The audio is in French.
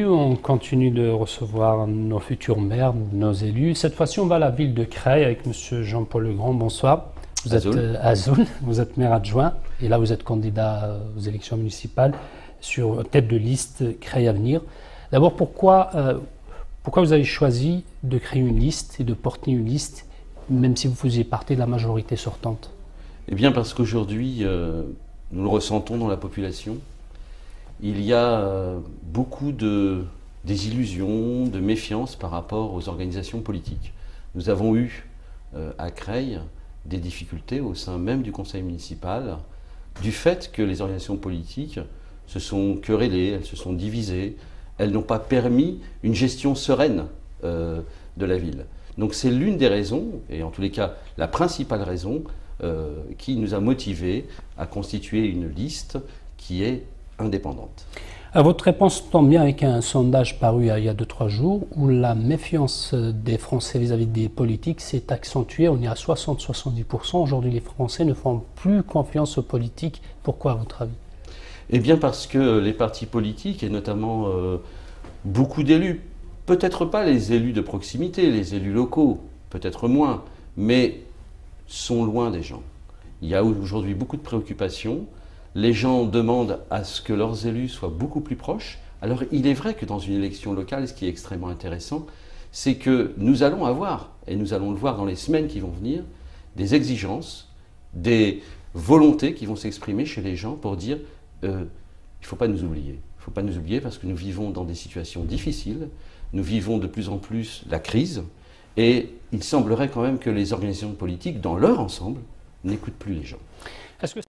On continue de recevoir nos futurs maires, nos élus. Cette fois-ci, on va à la ville de Creil avec M. Jean-Paul Legrand. Bonsoir. Vous êtes Azoul, vous êtes maire adjoint et là vous êtes candidat aux élections municipales sur tête de liste Creil Avenir. D'abord, pourquoi vous avez choisi de créer une liste et de porter une liste, même si vous faisiez partie de la majorité sortante? Eh bien parce qu'aujourd'hui, nous le ressentons dans la population. Il y a beaucoup de désillusions, de méfiance par rapport aux organisations politiques. Nous avons eu à Creil des difficultés au sein même du conseil municipal du fait que les organisations politiques se sont querellées, elles se sont divisées, elles n'ont pas permis une gestion sereine de la ville. Donc c'est l'une des raisons, et en tous les cas la principale raison, qui nous a motivés à constituer une liste qui est indépendante. Votre réponse tombe bien avec un sondage paru il y a 2-3 jours où la méfiance des Français vis-à-vis des politiques s'est accentuée. On est à 60-70%. Aujourd'hui, les Français ne font plus confiance aux politiques. Pourquoi, à votre avis? Eh bien parce que les partis politiques, et notamment beaucoup d'élus, peut-être pas les élus de proximité, les élus locaux, peut-être moins, mais sont loin des gens. Il y a aujourd'hui beaucoup de préoccupations. Les gens demandent à ce que leurs élus soient beaucoup plus proches. Alors il est vrai que dans une élection locale, ce qui est extrêmement intéressant, c'est que nous allons avoir, et nous allons le voir dans les semaines qui vont venir, des exigences, des volontés qui vont s'exprimer chez les gens pour dire il ne faut pas nous oublier. Il ne faut pas nous oublier parce que nous vivons dans des situations difficiles, nous vivons de plus en plus la crise, et il semblerait quand même que les organisations politiques, dans leur ensemble, n'écoutent plus les gens. Est-ce que